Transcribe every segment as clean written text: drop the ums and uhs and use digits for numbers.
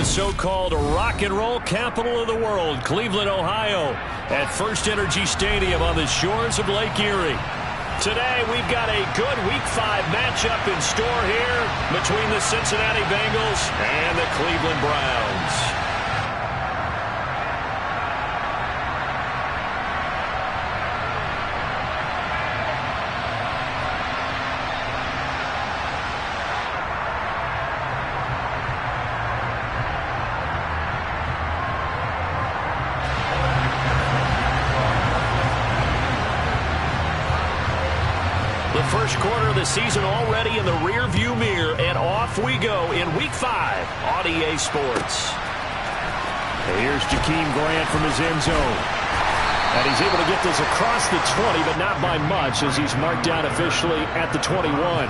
so-called rock and roll capital of the world, Cleveland, Ohio, at First Energy Stadium on the shores of Lake Erie. Today, we've got a good Week 5 matchup in store here between the Cincinnati Bengals and the Cleveland Browns. First quarter of the season already in the rear-view mirror, and off we go in Week 5 on EA Sports. Here's Jakeem Grant from his end zone. And he's able to get this across the 20, but not by much, as he's marked down officially at the 21.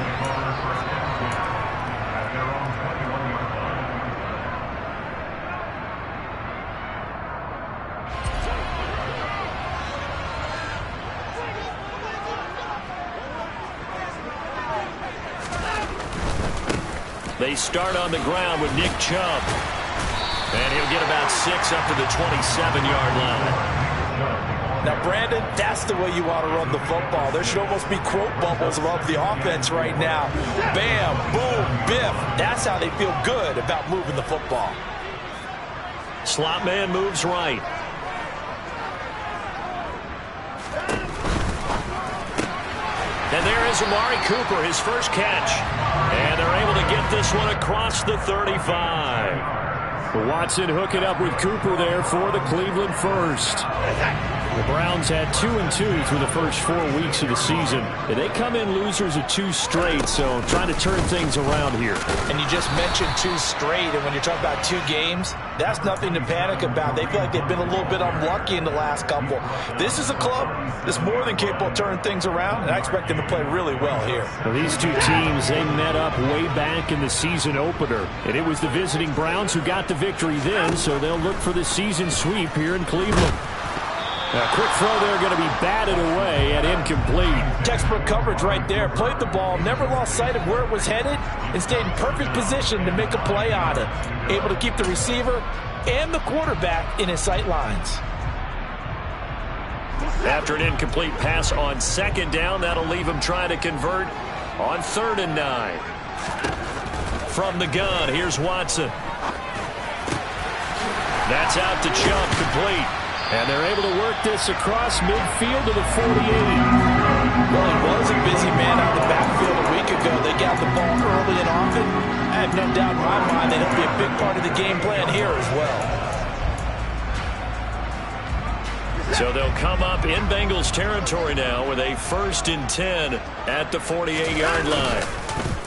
They start on the ground with Nick Chubb. And he'll get about 6 up to the 27-yard line. Now, Brandon, that's the way you want to run the football. There should almost be quote bubbles above the offense right now. Bam, boom, biff. That's how they feel good about moving the football. Slot man moves right. And there is Amari Cooper, his first catch. And they're able to get this one across the 35. Watson hooking up with Cooper there for the Cleveland first. The Browns had 2-2 through the first 4 weeks of the season. And they come in losers of 2 straight, so trying to turn things around here. And you just mentioned 2 straight, and when you're talking about 2 games, that's nothing to panic about. They feel like they've been a little bit unlucky in the last couple. This is a club that's more than capable of turning things around, and I expect them to play really well here. Well, these 2 teams, they met up way back in the season opener, and it was the visiting Browns who got the victory then, so they'll look for the season sweep here in Cleveland. A quick throw there, going to be batted away and incomplete. Textbook coverage right there. Played the ball, never lost sight of where it was headed, and stayed in perfect position to make a play on it. Able to keep the receiver and the quarterback in his sight lines. After an incomplete pass on second down, that'll leave him trying to convert on 3rd and 9. From the gun, here's Watson. That's out to Chubb, complete. And they're able to work this across midfield to the 48. Well, he was a busy man out of the backfield a week ago. They got the ball early and often. I have no doubt in my mind that he'll be a big part of the game plan here as well. So they'll come up in Bengals territory now with a 1st and 10 at the 48-yard line.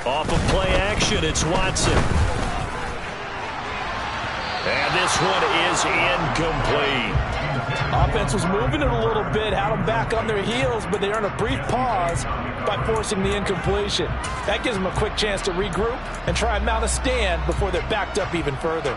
Off of play action, it's Watson. And this one is incomplete. Offense was moving it a little bit, had them back on their heels, but they earned a brief pause by forcing the incompletion. That gives them a quick chance to regroup and try and mount a stand before they're backed up even further.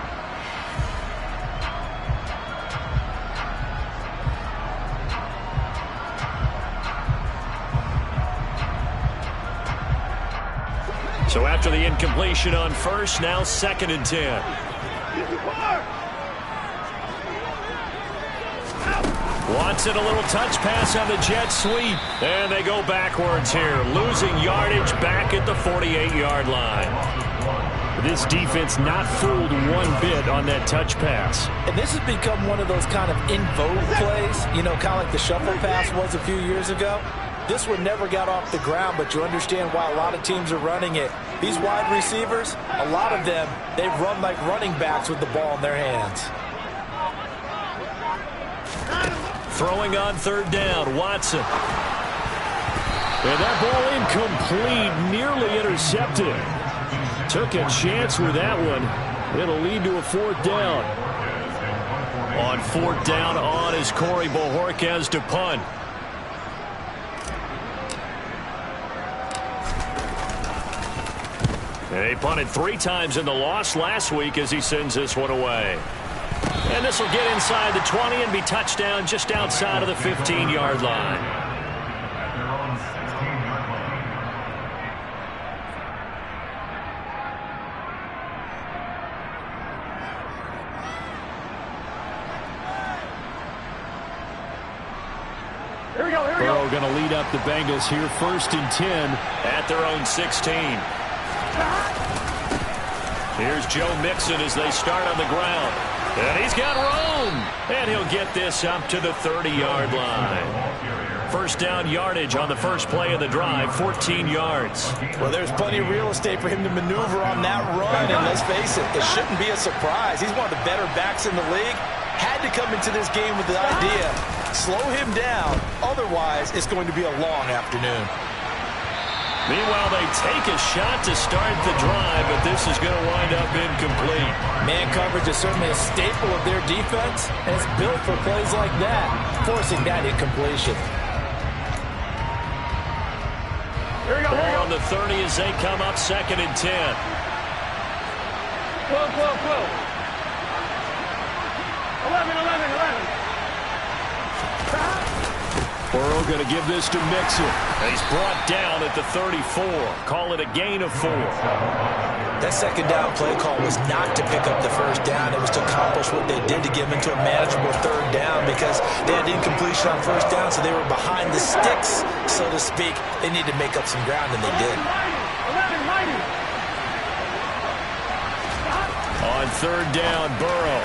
So after the incompletion on 1st, now 2nd and 10. Watson, a little touch pass on the jet sweep. And they go backwards here, losing yardage back at the 48-yard line. This defense not fooled one bit on that touch pass. And this has become one of those kind of in vogue plays, you know, kind of like the shuffle pass was a few years ago. This one never got off the ground, but you understand why a lot of teams are running it. These wide receivers, a lot of them, they run like running backs with the ball in their hands. Throwing on 3rd down, Watson. And that ball incomplete, nearly intercepted. Took a chance with that one. It'll lead to a 4th down. On 4th down on is Corey Bojorquez to punt. And he punted 3 times in the loss last week as he sends this one away. And this will get inside the 20 and be touchdown just outside of the 15-yard line. Burrow going to lead up the Bengals here, 1st and 10 at their own 16. Here's Joe Mixon as they start on the ground. And he's got room. And he'll get this up to the 30-yard line. First down yardage on the first play of the drive, 14 yards. Well, there's plenty of real estate for him to maneuver on that run. And let's face it, it shouldn't be a surprise. He's one of the better backs in the league. Had to come into this game with the idea, slow him down. Otherwise, it's going to be a long afternoon. Meanwhile, they take a shot to start the drive, but this is going to wind up incomplete. Man coverage is certainly a staple of their defense, and it's built for plays like that, forcing that incompletion. Ball on the 30 as they come up 2nd and 10. Whoa. 11. Burrow going to give this to Mixon. He's brought down at the 34. Call it a gain of 4. That second down play call was not to pick up the first down. It was to accomplish what they did to get them into a manageable 3rd down because they had incompletion on first down, so they were behind the sticks, so to speak. They needed to make up some ground, and they did. On 3rd down, Burrow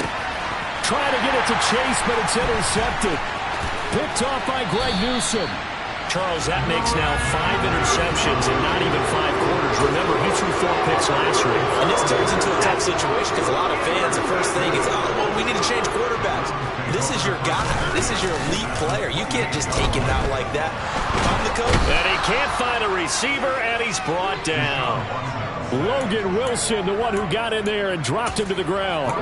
trying to get it to Chase, but it's intercepted. Picked off by Greg Newsome. Charles, that makes now 5 interceptions in not even 5 quarters. Remember, he threw 4 picks last week. And this turns into a tough situation because a lot of fans, the first thing is, well, we need to change quarterbacks. This is your guy. This is your elite player. You can't just take him out like that. If I'm the coach. And he can't find a receiver, and he's brought down. Logan Wilson, the one who got in there and dropped him to the ground.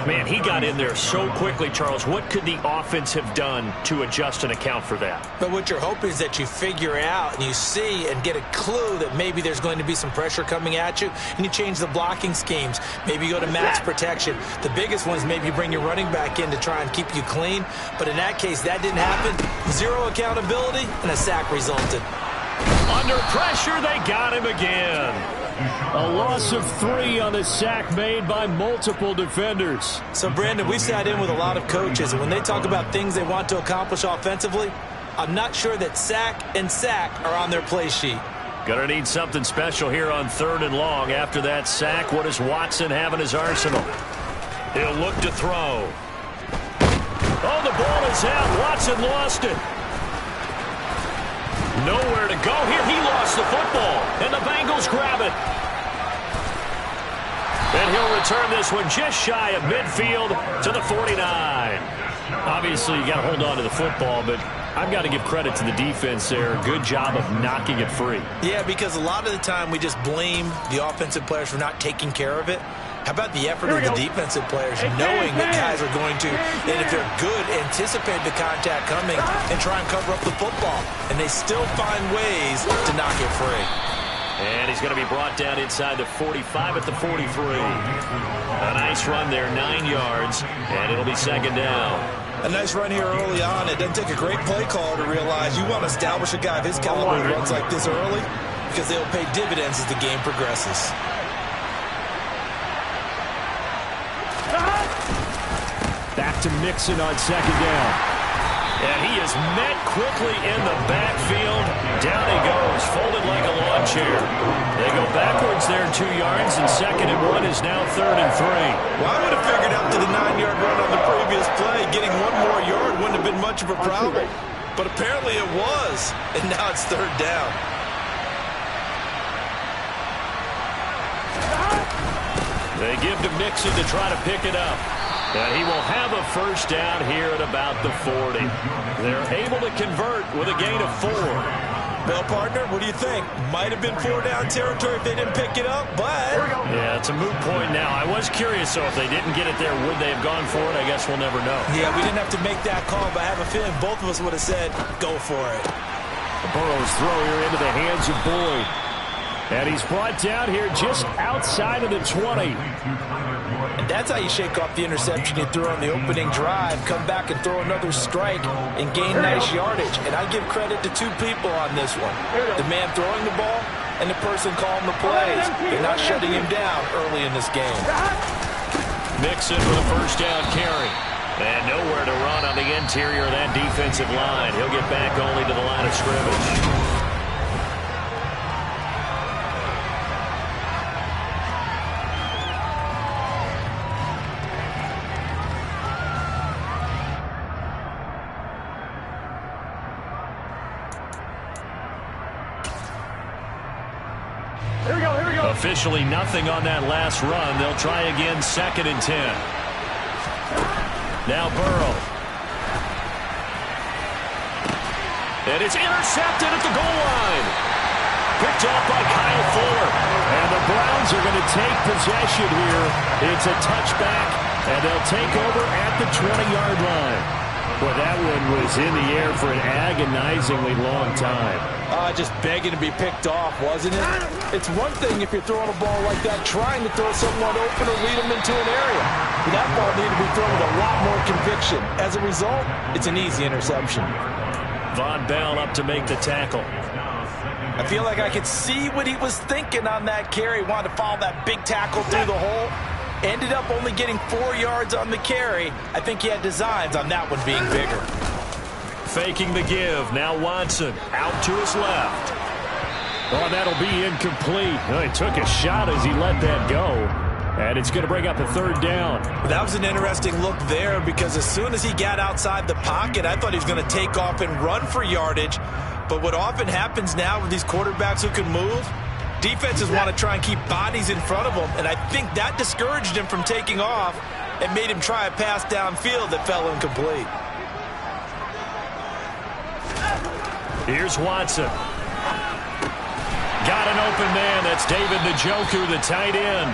Man, he got in there so quickly, Charles. What could the offense have done to adjust and account for that? But what you're hoping is that you figure out and you see and get a clue that maybe there's going to be some pressure coming at you, and you change the blocking schemes. Maybe you go to max protection. The biggest one is maybe you bring your running back in to try and keep you clean. But in that case, that didn't happen. 0 accountability, and a sack resulted. Under pressure, they got him again. A loss of 3 on the sack made by multiple defenders. So, Brandon, we sat in with a lot of coaches, and when they talk about things they want to accomplish offensively, I'm not sure that sack and sack are on their play sheet. Gonna need something special here on 3rd and long. After that sack, what does Watson have in his arsenal? He'll look to throw. Oh, the ball is out. Watson lost it. Nowhere to go here. He lost the football, and the Bengals grab it. And he'll return this one just shy of midfield to the 49. Obviously, you got to hold on to the football, but I've got to give credit to the defense there. Good job of knocking it free. Yeah, because a lot of the time we just blame the offensive players for not taking care of it. How about the effort of the defensive players knowing that guys are going to, and if they're good, anticipate the contact coming and try and cover up the football. And they still find ways to knock it free. And he's going to be brought down inside the 45 at the 43. A nice run there, 9 yards, and it'll be 2nd down. A nice run here early on. It doesn't take a great play caller to realize you want to establish a guy of his caliber who runs like this early because they'll pay dividends as the game progresses. Back to Mixon on 2nd down. And he is met quickly in the backfield. Down he goes, folded like a lawn chair. They go backwards there 2 yards, and 2nd and 1 is now 3rd and 3. Well, I would have figured after the 9-yard run on the previous play, getting 1 more yard wouldn't have been much of a problem. But apparently it was, and now it's 3rd down. They give to Mixon to try to pick it up. And he will have a first down here at about the 40. They're able to convert with a gain of 4. Well, partner, what do you think? Might have been 4-down territory if they didn't pick it up, but... Yeah, it's a moot point now. I was curious, so if they didn't get it there, would they have gone for it? I guess we'll never know. Yeah, we didn't have to make that call, but I have a feeling both of us would have said, go for it. Burrow's throw here into the hands of Boyd. And he's brought down here just outside of the 20. And that's how you shake off the interception you threw on the opening drive, come back and throw another strike and gain nice yardage. And I give credit to 2 people on this one. The man throwing the ball and the person calling the plays. They're not shutting him down early in this game. Mixon with a first down carry. And nowhere to run on the interior of that defensive line. He'll get back only to the line of scrimmage. Officially nothing on that last run. They'll try again, 2nd and 10. Now Burrow. And it's intercepted at the goal line. Picked off by Kyle Fuller. And the Browns are going to take possession here. It's a touchback, and they'll take over at the 20-yard line. Well, that one was in the air for an agonizingly long time. Just begging to be picked off, wasn't it? It's one thing if you're throwing a ball like that, trying to throw someone open or lead them into an area. But that ball needed to be thrown with a lot more conviction. As a result, it's an easy interception. Von Bell up to make the tackle. I feel like I could see what he was thinking on that carry. Wanted to follow that big tackle through the hole. Ended up only getting 4 yards on the carry. I think he had designs on that one being bigger. Faking the give. Now Watson out to his left. Oh, that'll be incomplete. Oh, he took a shot as he let that go. And it's going to bring up a 3rd down. That was an interesting look there because as soon as he got outside the pocket, I thought he was going to take off and run for yardage. But what often happens now with these quarterbacks who can move, defenses want to try and keep bodies in front of them, and I think that discouraged him from taking off and made him try a pass downfield that fell incomplete. Here's Watson. Got an open man. That's David Njoku, the tight end.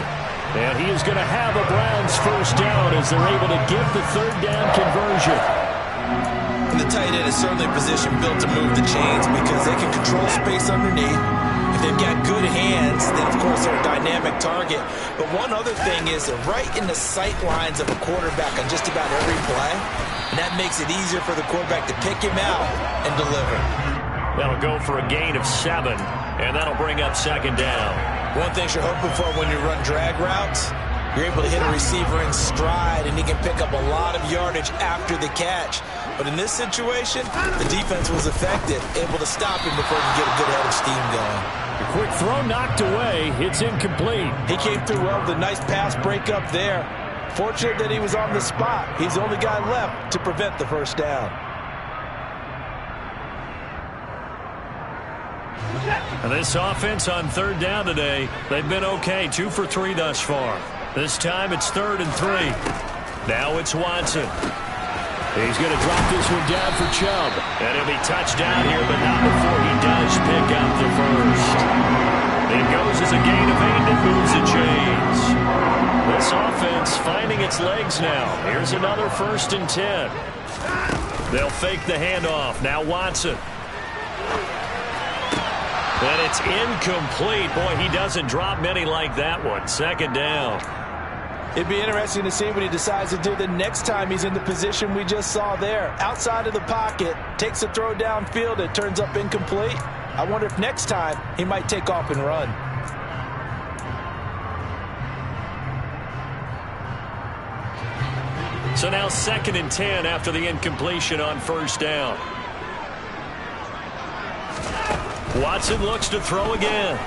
And he is going to have a Browns 1st down as they're able to get the 3rd down conversion. And the tight end is certainly a position built to move the chains because they can control space underneath. If they've got good hands, then of course they're a dynamic target. But one other thing is they're right in the sight lines of a quarterback on just about every play. And that makes it easier for the quarterback to pick him out and deliver. That'll go for a gain of 7, and that'll bring up 2nd down. One thing you're hoping for when you run drag routes, you're able to hit a receiver in stride, and he can pick up a lot of yardage after the catch. But in this situation, the defense was effective, able to stop him before he could get a good head of steam going. A quick throw knocked away. It's incomplete. He came through well with a nice pass breakup there. Fortunate that he was on the spot. He's the only guy left to prevent the 1st down. And this offense on 3rd down today, they've been okay. 2 for 3 thus far. This time it's 3rd and 3. Now it's Watson. He's going to drop this one down for Chubb. And he'll be touched down here, but not before he does pick up the 1st. It goes as a gain of 8 that moves the chains. This offense finding its legs now. Here's another 1st and 10. They'll fake the handoff. Now Watson. And it's incomplete. Boy, he doesn't drop many like that one. 2nd down. It'd be interesting to see what he decides to do the next time he's in the position we just saw there. Outside of the pocket, takes a throw downfield, it turns up incomplete. I wonder if next time he might take off and run. So now 2nd and 10 after the incompletion on 1st down. Watson looks to throw again.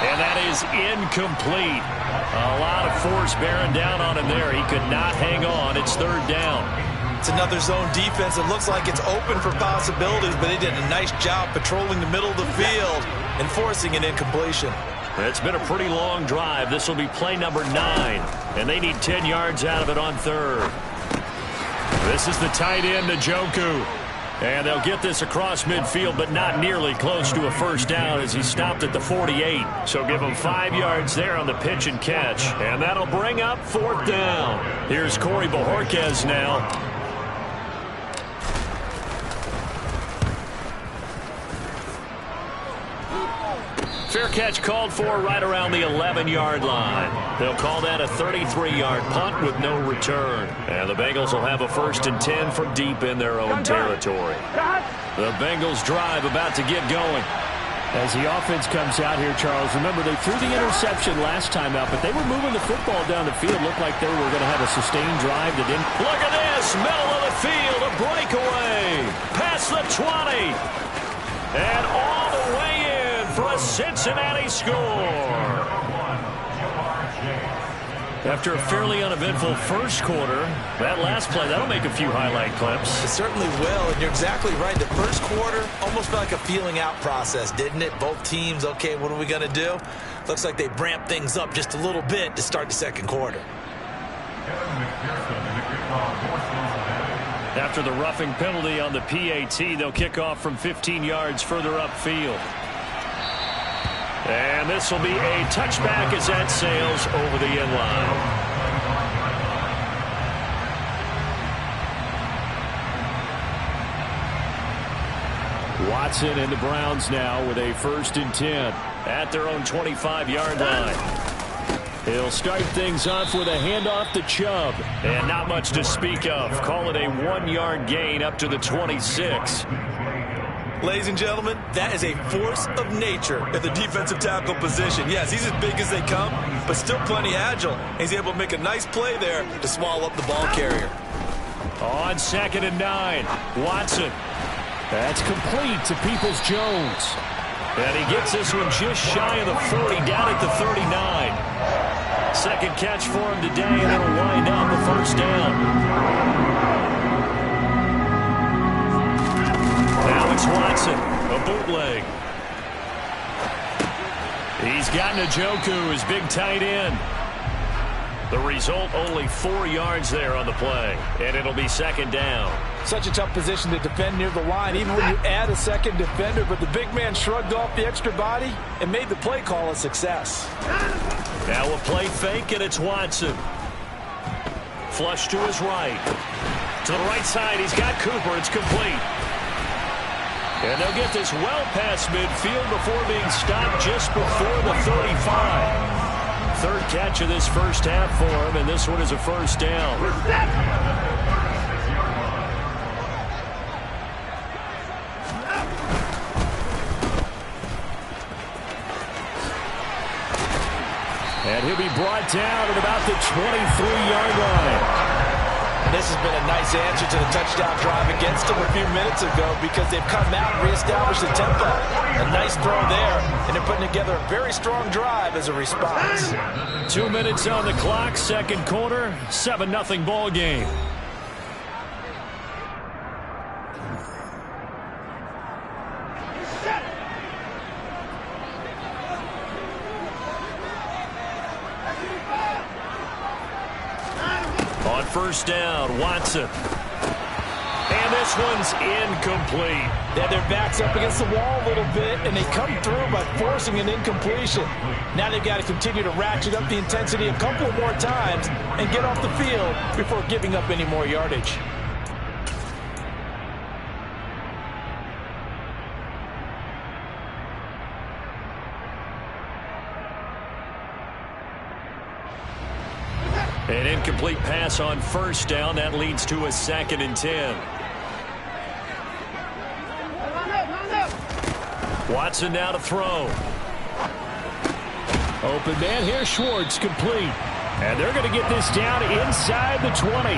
And that is incomplete. A lot of force bearing down on him there. He could not hang on. It's 3rd down. It's another zone defense. It looks like it's open for possibilities, but he did a nice job patrolling the middle of the field and forcing an incompletion. It's been a pretty long drive. This will be play number 9, and they need 10 yards out of it on 3rd. This is the tight end, Njoku. And they'll get this across midfield, but not nearly close to a 1st down as he stopped at the 48. So give him 5 yards there on the pitch and catch. And that'll bring up 4th down. Here's Corey Bojorquez now. Fair catch called for right around the 11-yard line. They'll call that a 33-yard punt with no return. And the Bengals will have a 1st and 10 from deep in their own territory. The Bengals drive about to get going. As the offense comes out here, Charles, remember they threw the interception last time out, but they were moving the football down the field. Looked like they were going to have a sustained drive that didn't. Look at this, middle of the field, a breakaway, past the 20, and all the way in for a Cincinnati score. After a fairly uneventful first quarter, that last play, that'll make a few highlight clips. It certainly will, and you're exactly right. The first quarter almost felt like a feeling out process, didn't it? Both teams, okay, what are we going to do? Looks like they ramped things up just a little bit to start the second quarter. After the roughing penalty on the PAT, they'll kick off from 15 yards further upfield. And this will be a touchback as that sails over the end line. Watson and the Browns now with a 1st and 10 at their own 25-yard line. He'll start things off with a handoff to Chubb. And not much to speak of. Call it a 1-yard gain up to the 26. Ladies and gentlemen, that is a force of nature at the defensive tackle position. Yes, he's as big as they come, but still plenty agile. He's able to make a nice play there to swallow up the ball carrier. On 2nd and 9, Watson. That's complete to Peoples-Jones. And he gets this one just shy of the 40, down at the 39. Second catch for him today, and it'll wind up a 1st down. Now it's Watson, a bootleg. He's got Njoku, his big tight end. The result, only 4 yards there on the play, and it'll be 2nd down. Such a tough position to defend near the line, even when you add a second defender, but the big man shrugged off the extra body and made the play call a success. Now a play fake, and it's Watson. Flush to his right. To the right side, he's got Cooper. It's complete. And they'll get this well past midfield before being stopped just before the 35. 3rd catch of this first half for him, and this one is a 1st down. And he'll be brought down at about the 23-yard line. This has been a nice answer to the touchdown drive against them a few minutes ago because they've come out and reestablished the tempo. A nice throw there, and they're putting together a very strong drive as a response. 2 minutes on the clock, 2nd quarter, 7-0 ball game. On 1st down, Watson. And this one's incomplete. Yeah, their back's up against the wall a little bit, and they come through by forcing an incompletion. Now they've got to continue to ratchet up the intensity a couple more times and get off the field before giving up any more yardage. An incomplete pass on 1st down. That leads to a 2nd and 10. Watson now to throw. Open man here, Schwartz, complete. And they're going to get this down inside the 20.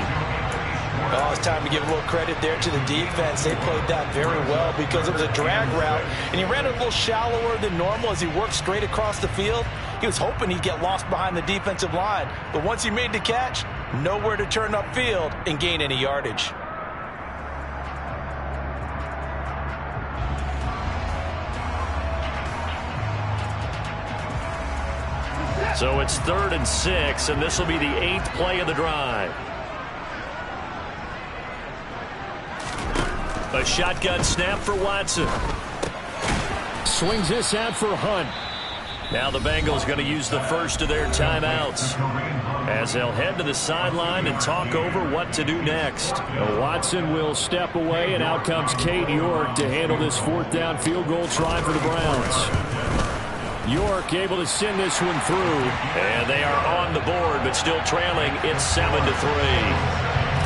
Oh, it's time to give a little credit there to the defense. They played that very well because it was a drag route, and he ran it a little shallower than normal as he worked straight across the field. He was hoping he'd get lost behind the defensive line, but once he made the catch, nowhere to turn upfield and gain any yardage. So it's 3rd and 6, and this will be the 8th play of the drive. A shotgun snap for Watson. Swings this out for Hunt. Now the Bengals going to use the first of their timeouts as they'll head to the sideline and talk over what to do next. Watson will step away, and out comes Cade York to handle this 4th down field goal try for the Browns. York able to send this one through, and they are on the board but still trailing. It's 7-3.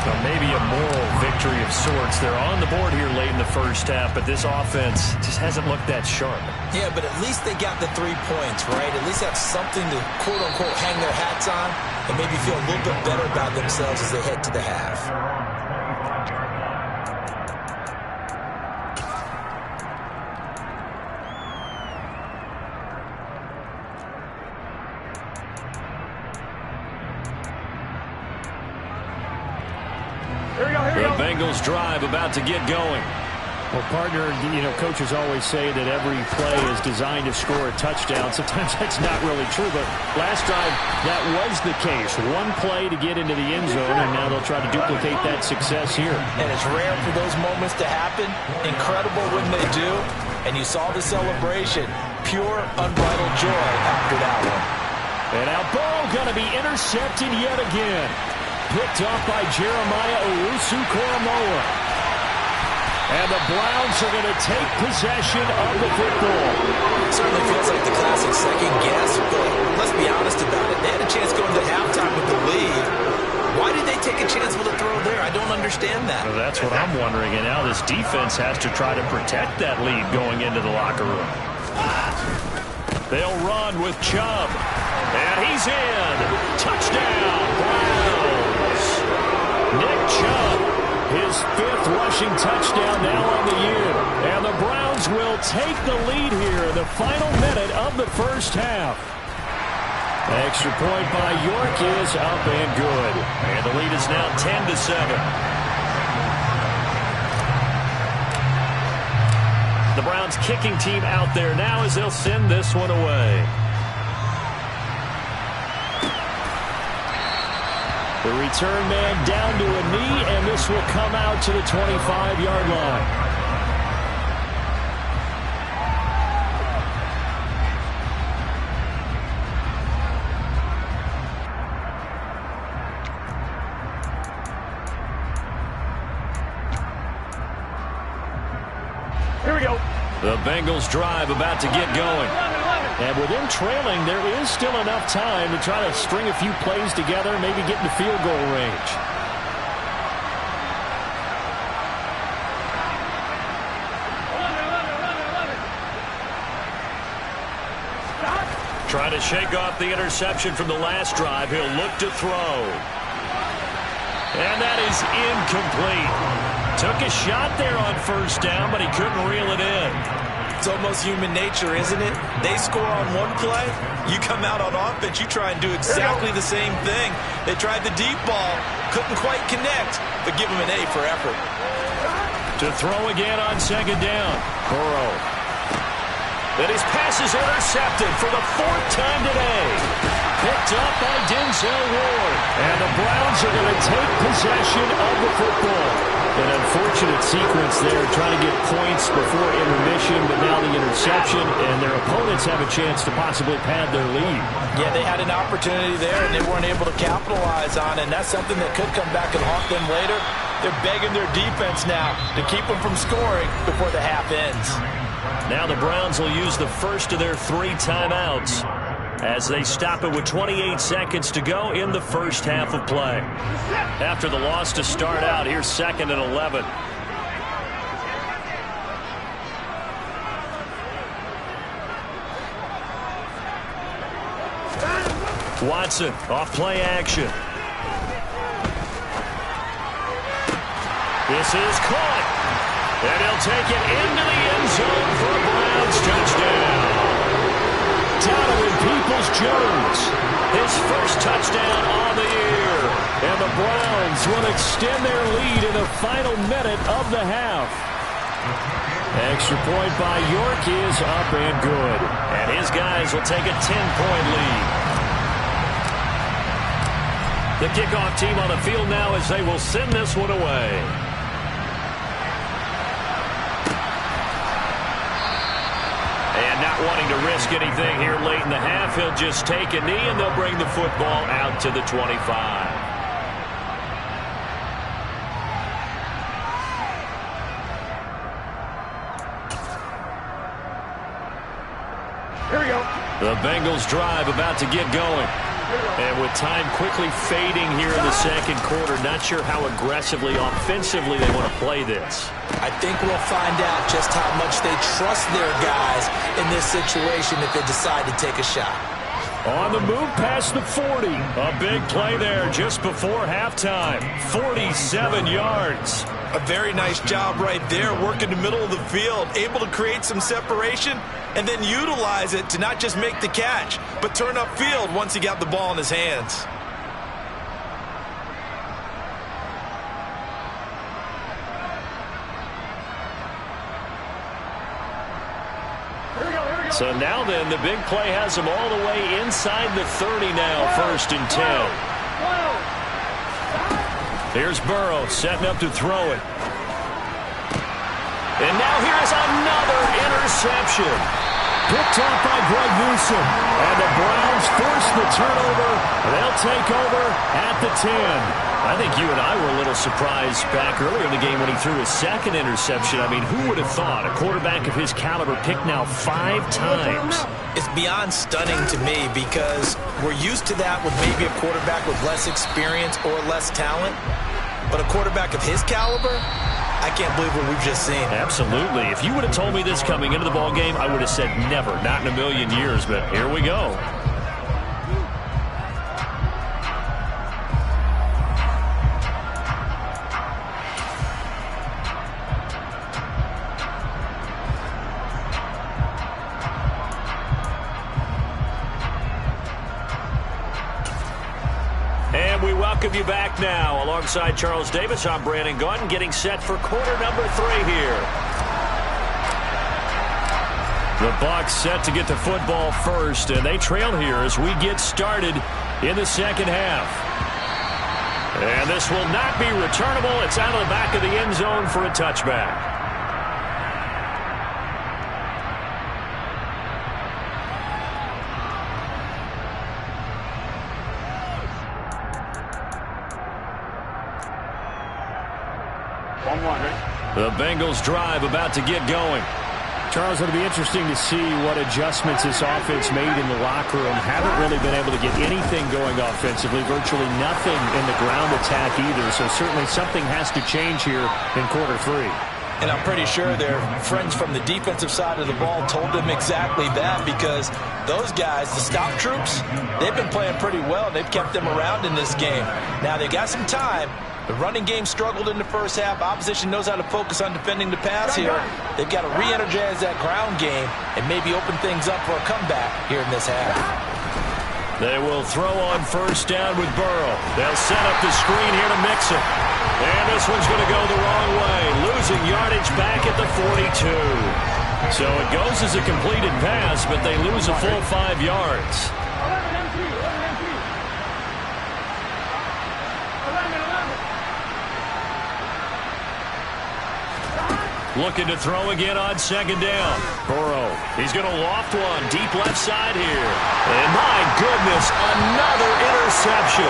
Well, maybe a moral victory of sorts. They're on the board here late in the first half, but this offense just hasn't looked that sharp. Yeah, but at least they got the 3 points, right? At least have something to, quote-unquote, hang their hats on and maybe feel a little bit better about themselves as they head to the half. The Bengals drive about to get going. Well, partner, coaches always say that every play is designed to score a touchdown. Sometimes that's not really true, but last drive, that was the case. One play to get into the end zone, and now they'll try to duplicate that success here. And it's rare for those moments to happen. Incredible when they do. And you saw the celebration. Pure, unbridled joy after that one. And now Burrow going to be intercepted yet again. Picked off by Jeremiah Owusu-Koramoah. And the Browns are going to take possession of the football. It certainly feels like the classic second guess, but let's be honest about it. They had a chance going to halftime with the lead. Why did they take a chance with a throw there? I don't understand that. Well, that's what I'm wondering. And now this defense has to try to protect that lead going into the locker room. They'll run with Chubb. And he's in. Touchdown, Browns. Nick Chubb, his 5th rushing touchdown now on the year. And the Browns will take the lead here in the final minute of the first half. Extra point by York is up and good. And the lead is now 10-7. The Browns kicking team out there now as they'll send this one away. The return man down to a knee, and this will come out to the 25-yard line. Here we go. The Bengals drive about to get going. And with them trailing, there is still enough time to try to string a few plays together, maybe get into field goal range. Trying to shake off the interception from the last drive. He'll look to throw. And that is incomplete. Took a shot there on first down, but he couldn't reel it in. It's almost human nature, isn't it? They score on one play, you come out on offense, you try and do exactly the same thing. They tried the deep ball, couldn't quite connect, but give them an A for effort. To throw again on second down. Burrow. And his pass is intercepted for the 4th time today. Picked up by Denzel Ward. And the Browns are going to take possession of the football. An unfortunate sequence there, trying to get points before intermission, but now the interception, and their opponents have a chance to possibly pad their lead. Yeah, they had an opportunity there, and they weren't able to capitalize on it, and that's something that could come back and haunt them later. They're begging their defense now to keep them from scoring before the half ends. Now the Browns will use the first of their 3 timeouts as they stop it with 28 seconds to go in the first half of play. After the loss to start out, here's 2nd and 11. Watson off play action. This is caught. And he'll take it into the end zone for a Browns touchdown. Donovan Peoples-Jones, his first touchdown on the year. And the Browns will extend their lead in the final minute of the half. Extra point by York is up and good. And his guys will take a 10-point lead. The kickoff team on the field now as they will send this one away. And not wanting to risk anything here late in the half, he'll just take a knee and they'll bring the football out to the 25. Here we go. The Bengals drive about to get going. And with time quickly fading here in the second quarter, not sure how aggressively, offensively they want to play this. I think we'll find out just how much they trust their guys in this situation if they decide to take a shot. On the move past the 40. A big play there just before halftime. 47 yards. A very nice job right there, working the middle of the field, able to create some separation and then utilize it to not just make the catch, but turn upfield once he got the ball in his hands. So now then, the big play has him all the way inside the 30 now, 1st and 10. Here's Burrow setting up to throw it. And now here's another interception. Picked off by Greg Newsome. And the Browns force the turnover. They'll take over at the 10. I think you and I were a little surprised back earlier in the game when he threw his second interception. I mean, who would have thought a quarterback of his caliber picked now 5 times? It's beyond stunning to me because we're used to that with maybe a quarterback with less experience or less talent. But a quarterback of his caliber, I can't believe what we've just seen. Absolutely. If you would have told me this coming into the ball game, I would have said never, not in a million years. But here we go. We welcome you back now. Alongside Charles Davis, I'm Brandon Gaudin, getting set for quarter number 3 here. The Bucs set to get the football first, and they trail here as we get started in the second half. And this will not be returnable. It's out of the back of the end zone for a touchback. The Bengals drive about to get going. Charles, it'll be interesting to see what adjustments this offense made in the locker room. Haven't really been able to get anything going offensively, virtually nothing in the ground attack either. So certainly something has to change here in quarter 3. And I'm pretty sure their friends from the defensive side of the ball told them exactly that because those guys, the stop troops, they've been playing pretty well. They've kept them around in this game. Now they got some time. The running game struggled in the first half. Opposition knows how to focus on defending the pass here. They've got to re-energize that ground game and maybe open things up for a comeback here in this half. They will throw on first down with Burrow. They'll set up the screen here to mix it. And this one's going to go the wrong way. Losing yardage back at the 42. So it goes as a completed pass, but they lose a full 5 yards. Looking to throw again on second down. Burrow, he's going to loft one deep left side here. And my goodness, another interception.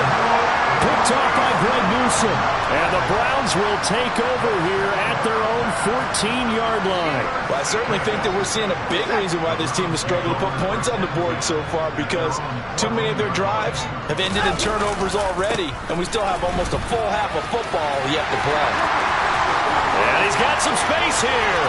Picked off by Greg Newsome. And the Browns will take over here at their own 14-yard line. Well, I certainly think that we're seeing a big reason why this team has struggled to put points on the board so far because too many of their drives have ended in turnovers already, and we still have almost a full half of football yet to play. And he's got some space here.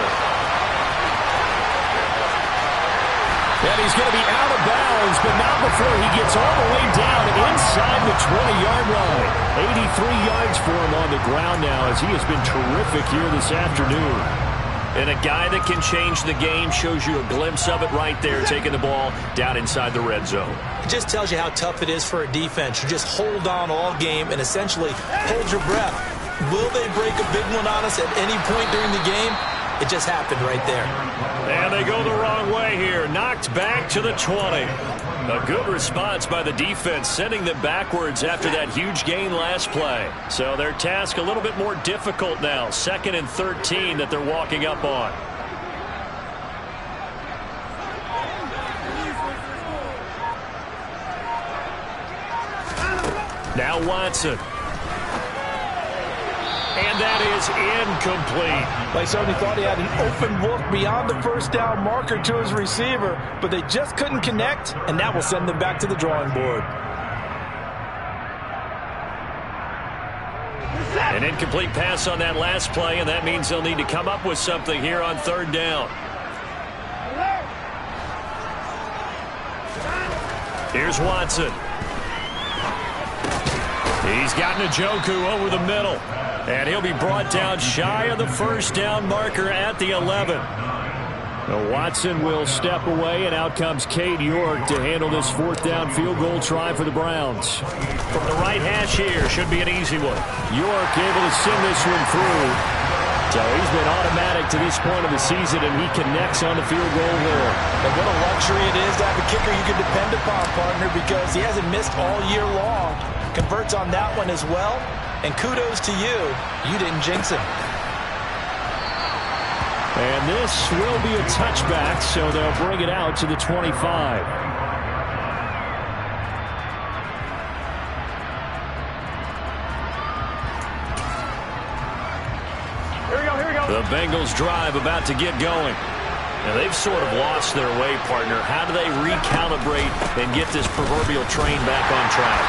And he's going to be out of bounds, but not before he gets all the way down inside the 20-yard line. 83 yards for him on the ground now as he has been terrific here this afternoon. And a guy that can change the game shows you a glimpse of it right there, taking the ball down inside the red zone. It just tells you how tough it is for a defense. You just hold on all game and essentially hold your breath. Will they break a big one on us at any point during the game? It just happened right there. And they go the wrong way here. Knocked back to the 20. A good response by the defense, sending them backwards after that huge gain last play. So their task a little bit more difficult now. 2nd and 13 that they're walking up on. Now Watson. And that is incomplete. They certainly thought he had an open look beyond the first down marker to his receiver, but they just couldn't connect, and that will send them back to the drawing board. An incomplete pass on that last play, and that means they'll need to come up with something here on third down. Here's Watson. He's got Njoku over the middle. And he'll be brought down shy of the first down marker at the 11. Now Watson will step away, and out comes Cade York to handle this fourth down field goal try for the Browns. From the right hash here, should be an easy one. York able to send this one through. So he's been automatic to this point of the season, and he connects on the field goal there. And what a luxury it is to have a kicker you can depend upon, partner, because he hasn't missed all year long. Converts on that one as well. And kudos to you. You didn't jinx him. And this will be a touchback, so they'll bring it out to the 25. Here we go. The Bengals drive about to get going. Now they've sort of lost their way, partner. How do they recalibrate and get this proverbial train back on track?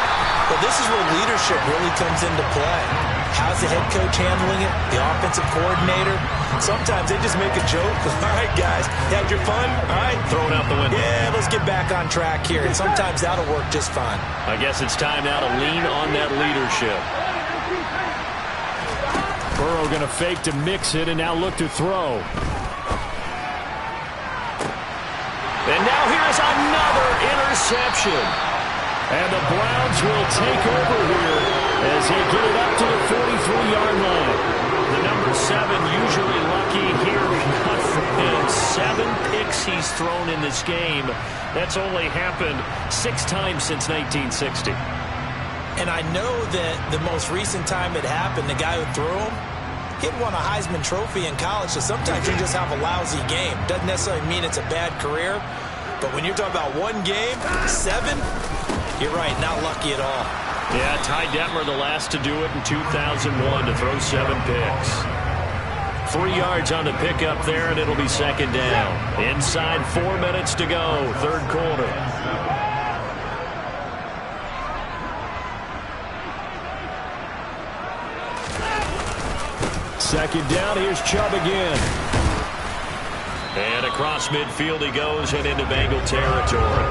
Well, this is where leadership really comes into play. How's the head coach handling it? The offensive coordinator? Sometimes they just make a joke. All right, guys, you had your fun? All right. Throw it out the window. Yeah, let's get back on track here. And sometimes that'll work just fine. I guess it's time now to lean on that leadership. Burrow going to fake to mix it and now look to throw. And now here's another interception. And the Browns will take over here as they get it up to the 43-yard line. The number 7 usually lucky here. Not for him. 7 picks he's thrown in this game. That's only happened 6 times since 1960. And I know that the most recent time it happened, the guy who threw him, he won a Heisman Trophy in college, so sometimes you just have a lousy game. Doesn't necessarily mean it's a bad career, but when you're talking about one game, 7, you're right, not lucky at all. Yeah, Ty Detmer the last to do it in 2001 to throw 7 picks. 3 yards on the pickup there, and it'll be second down. Inside 4 minutes to go, third quarter. Second down, here's Chubb again. And across midfield he goes and into Bengal territory.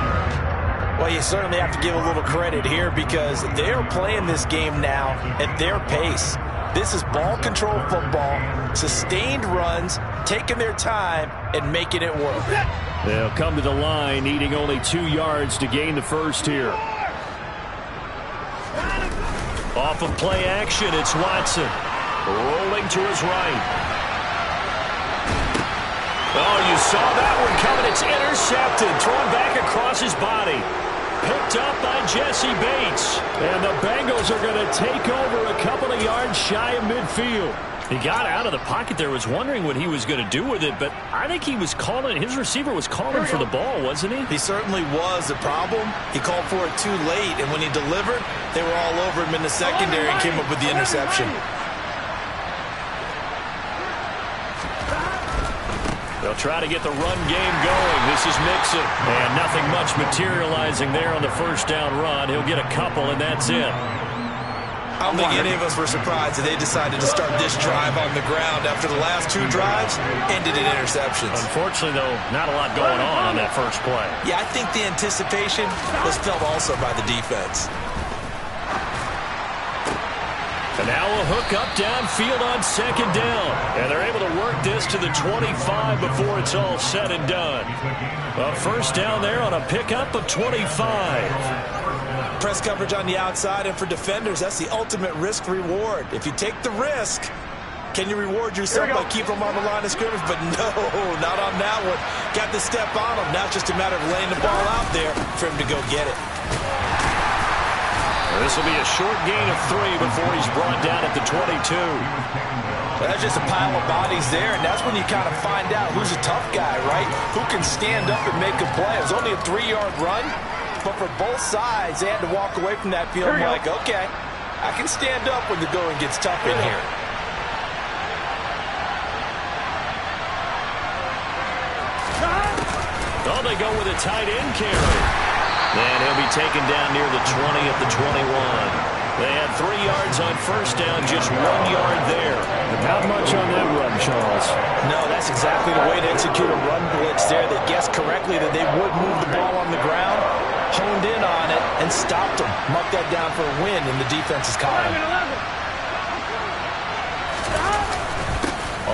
Well, you certainly have to give a little credit here because they're playing this game now at their pace. This is ball control football, sustained runs, taking their time and making it work. They'll come to the line, needing only 2 yards to gain the first here. Off of play action, it's Watson. Rolling to his right. Oh, you saw that one coming. It's intercepted. Thrown back across his body. Picked up by Jesse Bates. And the Bengals are going to take over a couple of yards shy of midfield. He got out of the pocket there, was wondering what he was going to do with it, but I think he was calling, his receiver was calling for the ball, wasn't he? He certainly was. The problem, he called for it too late, and when he delivered, they were all over him in the secondary and came up with the interception. They'll try to get the run game going. This is Mixon. And nothing much materializing there on the first down run. He'll get a couple, and that's it. I don't think any of us were surprised that they decided to start this drive on the ground after the last 2 drives ended in interceptions. Unfortunately, though, not a lot going on that first play. Yeah, I think the anticipation was felt also by the defense. And now a hook up downfield on second down. And they're able to work this to the 25 before it's all said and done. A first down there on a pickup of 25. Press coverage on the outside, and for defenders, that's the ultimate risk-reward. If you take the risk, can you reward yourself by keeping them on the line of scrimmage? But no, not on that one. Got to step on them. Now it's just a matter of laying the ball out there for him to go get it. This will be a short gain of 3 before he's brought down at the 22. That's just a pile of bodies there, and that's when you kind of find out who's a tough guy, right? Who can stand up and make a play. It was only a 3-yard run, but for both sides, they had to walk away from that field like, okay, I can stand up when the going gets tough in here. Oh, they go with a tight end carry. And he'll be taken down near the 20 at the 21. They had 3 yards on first down, just 1 yard there. Not much on that run, Charles. No, that's exactly the way to execute a run blitz there. They guessed correctly that they would move the ball on the ground, honed in on it, and stopped them. Mark that down for a win in the defense's column.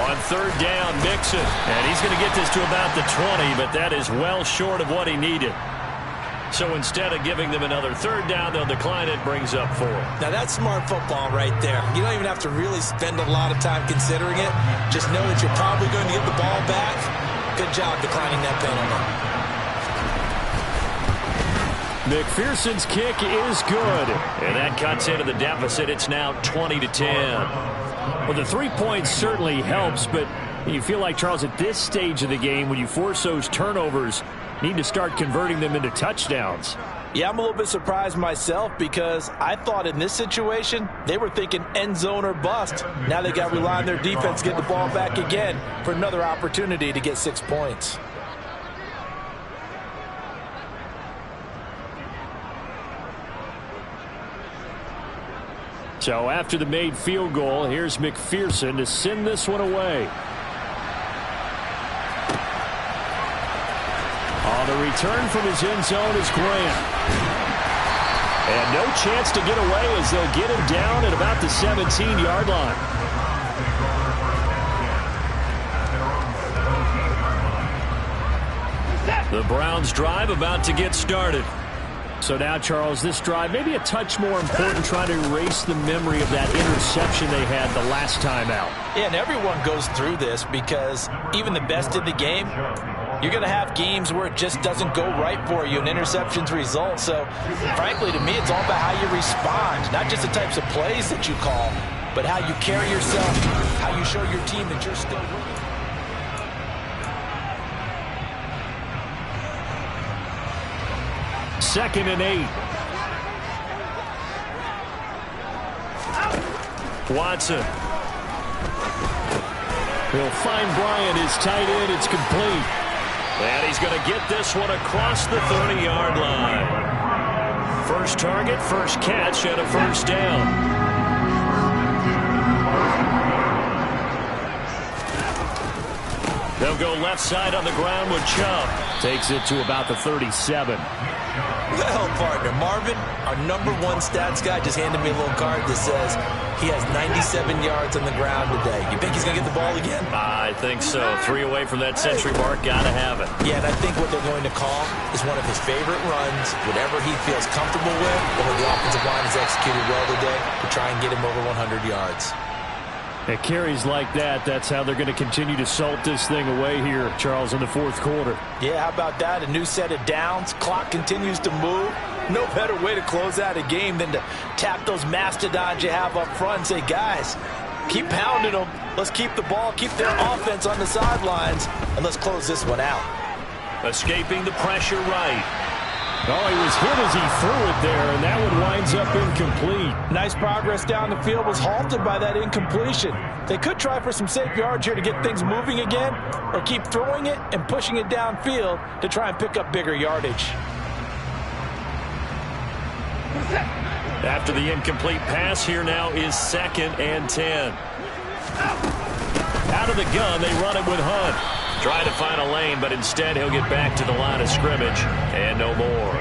On third down, Mixon. And he's going to get this to about the 20, but that is well short of what he needed. So instead of giving them another third down, they'll decline it, brings up 4. Now that's smart football right there. You don't even have to really spend a lot of time considering it. Just know that you're probably going to get the ball back. Good job declining that penalty. McPherson's kick is good. And that cuts into the deficit. It's now 20-10. Well, the 3 points certainly helps, but you feel like, Charles, at this stage of the game, when you force those turnovers, need to start converting them into touchdowns. Yeah, I'm a little bit surprised myself because I thought in this situation they were thinking end zone or bust. Now they got to rely on their defense to get the ball back again for another opportunity to get 6 points. So after the made field goal, here's McPherson to send this one away. On the return from his end zone is Grant. And no chance to get away as they'll get him down at about the 17-yard line. The Browns drive about to get started. So now, Charles, this drive maybe a touch more important, trying to erase the memory of that interception they had the last time out. Yeah, and everyone goes through this because even the best in the game, you're going to have games where it just doesn't go right for you and interceptions result. So, frankly, to me, it's all about how you respond, not just the types of plays that you call, but how you carry yourself, how you show your team that you're still winning. Second and 8. Watson. He'll find Bryant, his tight end. It's complete. And he's going to get this one across the 30-yard line. First target, first catch, and a first down. They'll go left side on the ground with Chubb. Takes it to about the 37. Well, partner, Marvin, our #1 stats guy, just handed me a little card that says he has 97 yards on the ground today. You think he's going to get the ball again? I think so. 3 away from that century mark. Got to have it. Yeah, and I think what they're going to call is one of his favorite runs, whatever he feels comfortable with, or the offensive line has executed well today to try and get him over 100 yards. At carries like that, that's how they're going to continue to salt this thing away here, Charles, in the fourth quarter. Yeah, how about that? A new set of downs. Clock continues to move. No better way to close out a game than to tap those mastodons you have up front and say, guys, keep pounding them. Let's keep the ball, keep their offense on the sidelines, and let's close this one out. Escaping the pressure right. Oh, he was hit as he threw it there, and that one winds up incomplete. Nice progress down the field, was halted by that incompletion. They could try for some safe yards here to get things moving again, or keep throwing it and pushing it downfield to try and pick up bigger yardage. After the incomplete pass, here now is 2nd and 10. Out of the gun, they run it with Hunt. Try to find a lane, but instead he'll get back to the line of scrimmage, and no more.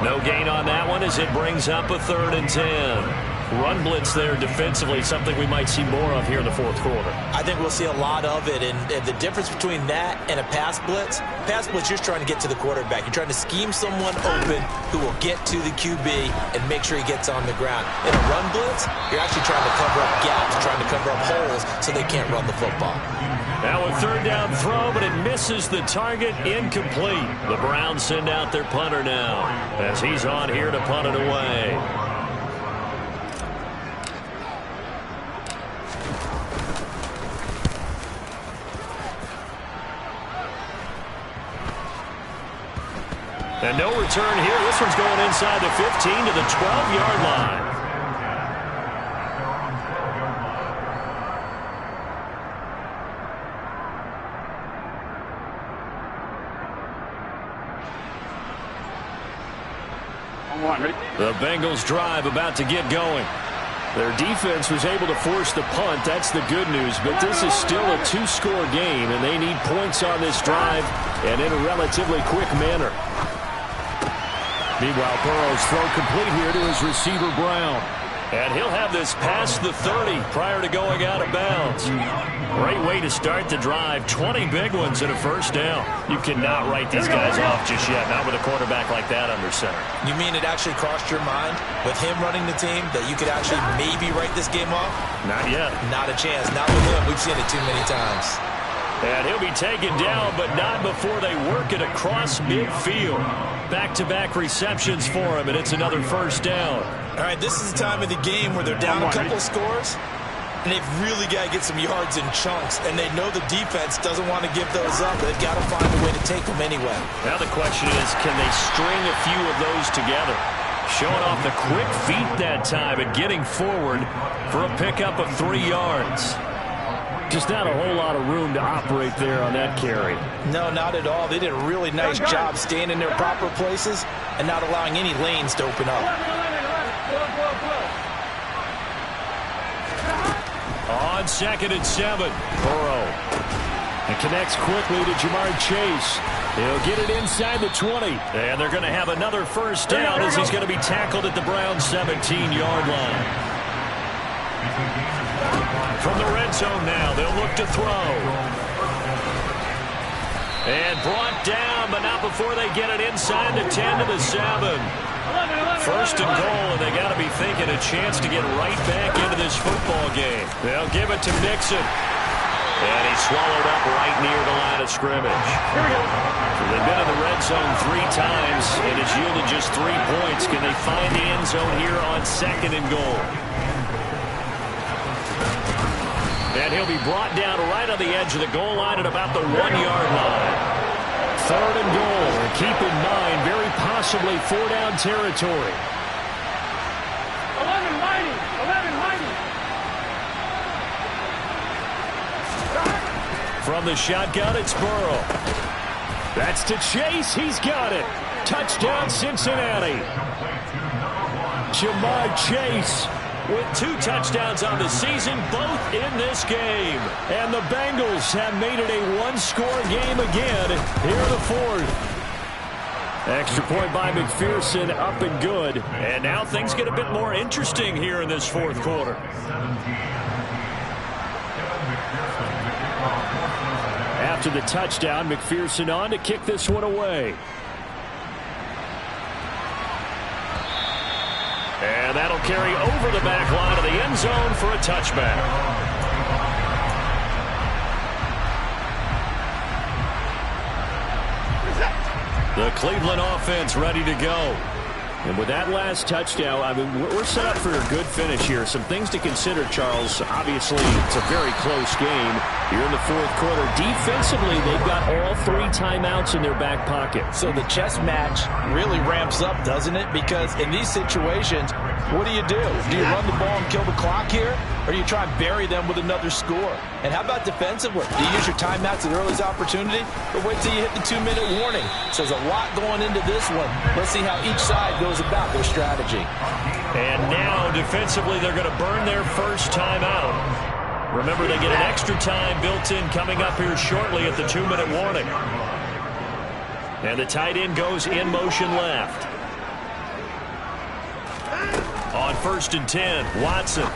No gain on that one as it brings up a 3rd and 10. Run blitz there defensively, something we might see more of here in the fourth quarter. I think we'll see a lot of it, and the difference between that and a pass blitz, you're just trying to get to the quarterback. You're trying to scheme someone open who will get to the QB and make sure he gets on the ground. In a run blitz, you're actually trying to cover up gaps, trying to cover up holes so they can't run the football. Now a 3rd down throw, but it misses the target, incomplete. The Browns send out their punter now as he's on here to punt it away. And no return here. This one's going inside the 15 to the 12-yard line. The Bengals drive about to get going. Their defense was able to force the punt. That's the good news. But this is still a two-score game, and they need points on this drive and in a relatively quick manner. Meanwhile, Burrow's throw complete here to his receiver, Brown. And he'll have this past the 30 prior to going out of bounds. Great way to start the drive. 20 big ones and a first down. You cannot write these guys off just yet, not with a quarterback like that under center. You mean it actually crossed your mind with him running the team that you could actually maybe write this game off? Not yet. Not a chance. Not with him. We've seen it too many times. And he'll be taken down, but not before they work it across midfield. Back-to-back receptions for him, and it's another first down. All right, this is the time of the game where they're down a couple of scores, and they've really got to get some yards in chunks, and they know the defense doesn't want to give those up. They've got to find a way to take them anyway. Now the question is, can they string a few of those together? Showing off the quick feet that time and getting forward for a pickup of 3 yards. Just not a whole lot of room to operate there on that carry. No, not at all. They did a really nice job staying in their proper places and not allowing any lanes to open up. On 2nd and 7, Burrow. And connects quickly to Jamar Chase. He'll get it inside the 20. And they're going to have another first down as he's going to be tackled at the Browns' 17-yard line. From the red zone now, they'll look to throw. And brought down, but not before they get it inside the 10 to the 7. First and goal, and they got to be thinking a chance to get right back into this football game. They'll give it to Mixon. And he's swallowed up right near the line of scrimmage. So they've been in the red zone 3 times, and it's yielded just 3 points. Can they find the end zone here on 2nd and goal? And he'll be brought down right on the edge of the goal line at about the 1-yard line. 3rd and goal. And keep in mind, very possibly 4-down territory. 11 mighty. From the shotgun, it's Burrow. That's to Chase. He's got it. Touchdown, Cincinnati. Jamar Chase with 2 touchdowns on the season, both in this game. And the Bengals have made it a 1-score game again here in the 4th. Extra point by McPherson, up and good. And now things get a bit more interesting here in this 4th quarter. After the touchdown, McPherson on to kick this one away. And that'll carry over the back line of the end zone for a touchback. The Cleveland offense ready to go. And with that last touchdown, I mean, we're set up for a good finish here. Some things to consider, Charles. Obviously, it's a very close game here in the 4th quarter. Defensively, they've got all 3 timeouts in their back pocket. So the chess match really ramps up, doesn't it? Because in these situations, what do? Do you run the ball and kill the clock here? Or do you try and bury them with another score? And how about defensively? Do you use your timeouts at the earliest opportunity? Or wait till you hit the 2-minute warning? So there's a lot going into this one. Let's see how each side goes about their strategy. And now, defensively, they're going to burn their first timeout. Remember, they get an extra time built in coming up here shortly at the 2-minute warning. And the tight end goes in motion left. On 1st and 10, Watson.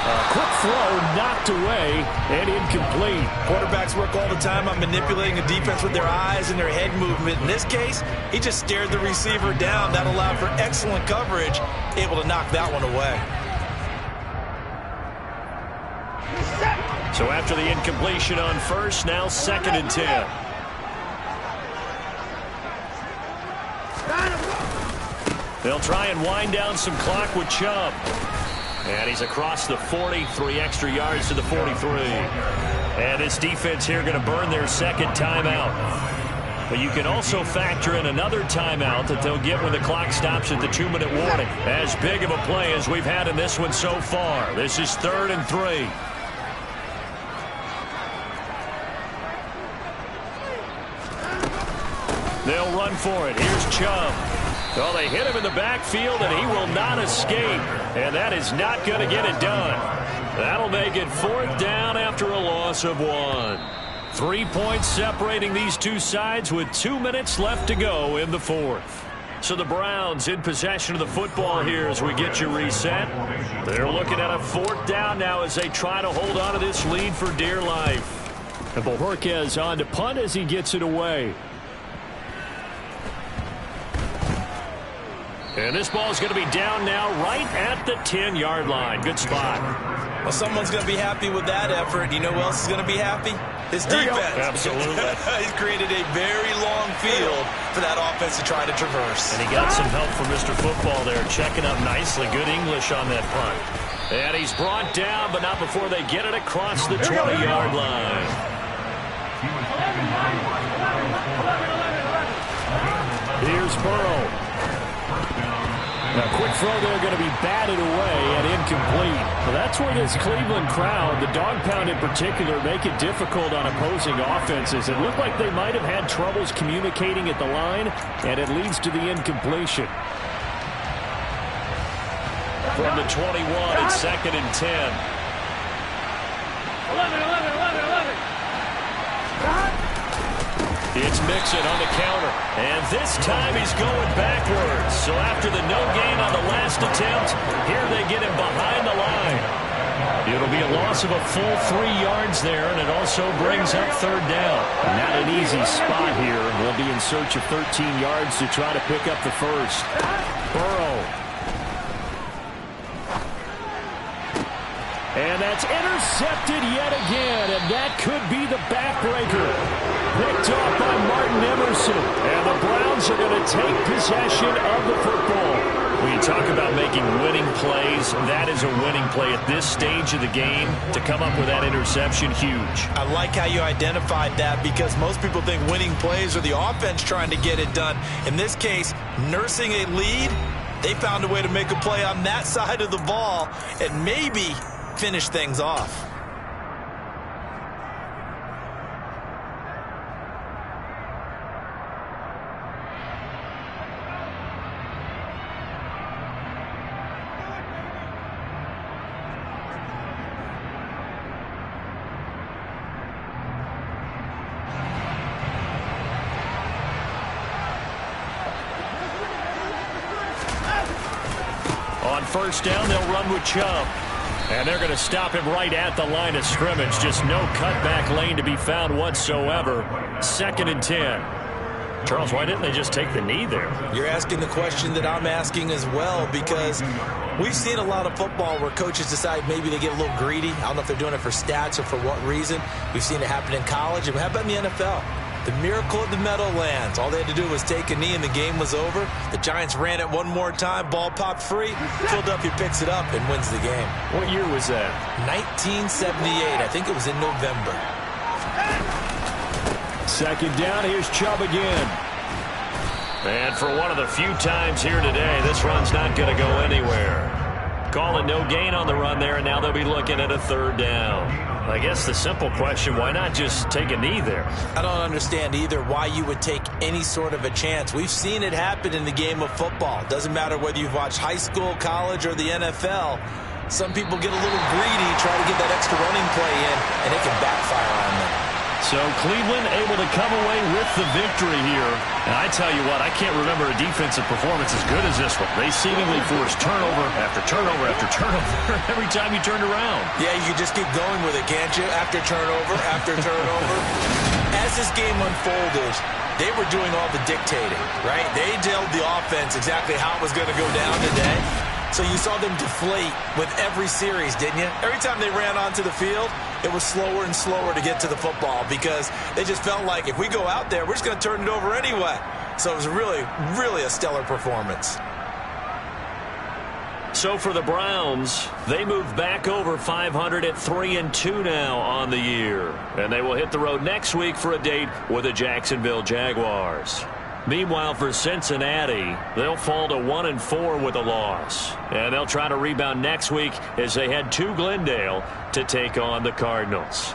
A quick throw knocked away and incomplete. Quarterbacks work all the time on manipulating the defense with their eyes and their head movement. In this case, he just stared the receiver down. That allowed for excellent coverage, able to knock that one away. So after the incompletion on 1st, now 2nd and 10. They'll try and wind down some clock with Chubb. And he's across the 40, 3 extra yards to the 43. And this defense here going to burn their 2nd timeout. But you can also factor in another timeout that they'll get when the clock stops at the 2-minute warning. As big of a play as we've had in this one so far. This is 3rd and 3. They'll run for it. Here's Chubb. Well, they hit him in the backfield, and he will not escape. And that is not going to get it done. That'll make it 4th down after a loss of 1. 3 points separating these two sides with 2 minutes left to go in the 4th. So the Browns in possession of the football here as we get you reset. They're looking at a 4th down now as they try to hold on to this lead for dear life. And Bojorquez on to punt as he gets it away. And this ball is going to be down now right at the 10-yard line. Good spot. Well, someone's going to be happy with that effort. You know who else is going to be happy? His defense. Absolutely. He's created a very long field for that offense to try to traverse. And he got some help from Mr. Football there, checking up nicely. Good English on that punt. And he's brought down, but not before they get it across the 20-yard line. Here's Burrow. A quick throw there going to be batted away and incomplete. Well, that's where this Cleveland crowd, the dog pound in particular, make it difficult on opposing offenses. It looked like they might have had troubles communicating at the line, and it leads to the incompletion. From the 21, it's 2nd and 10. 11. It's Mixon on the counter. And this time he's going backwards. So after the no gain on the last attempt, here they get him behind the line. It'll be a loss of a full 3 yards there, and it also brings up 3rd down. Not an easy spot here. They'll be in search of 13 yards to try to pick up the first. Burrow. And that's intercepted yet again, and that could be the backbreaker. Picked off by Martin Emerson, and the Browns are going to take possession of the football. When you talk about making winning plays, that is a winning play at this stage of the game. To come up with that interception, huge. I like how you identified that because most people think winning plays are the offense trying to get it done. In this case, nursing a lead, they found a way to make a play on that side of the ball and maybe finish things off. On 1st down, they'll run with Chubb. And they're going to stop him right at the line of scrimmage. Just no cutback lane to be found whatsoever. 2nd and 10. Charles, why didn't they just take the knee there? You're asking the question that I'm asking as well, because we've seen a lot of football where coaches decide maybe they get a little greedy. I don't know if they're doing it for stats or for what reason. We've seen it happen in college. And how about in the NFL? The miracle of the Meadowlands. All they had to do was take a knee and the game was over. The Giants ran it one more time. Ball popped free. Philadelphia picks it up and wins the game. What year was that? 1978. I think it was in November. 2nd down. Here's Chubb again. And for one of the few times here today, this run's not going to go anywhere. Calling no gain on the run there, and now they'll be looking at a 3rd down. I guess the simple question, why not just take a knee there? I don't understand either why you would take any sort of a chance. We've seen it happen in the game of football. Doesn't matter whether you've watched high school, college, or the NFL. Some people get a little greedy, try to get that extra running play in, and it can backfire on them. So Cleveland able to come away with the victory here. And I tell you what, I can't remember a defensive performance as good as this one. They seemingly forced turnover after turnover after turnover every time you turned around. Yeah, you can just keep going with it, can't you? After turnover, after turnover. As this game unfolded, they were doing all the dictating, right? They told the offense exactly how it was going to go down today. So you saw them deflate with every series, didn't you? Every time they ran onto the field, it was slower and slower to get to the football because they just felt like if we go out there, we're just going to turn it over anyway. So it was really, really a stellar performance. So for the Browns, they move back over 500 at 3-2 now on the year. And they will hit the road next week for a date with the Jacksonville Jaguars. Meanwhile, for Cincinnati, they'll fall to 1-4 with a loss. And they'll try to rebound next week as they head to Glendale to take on the Cardinals.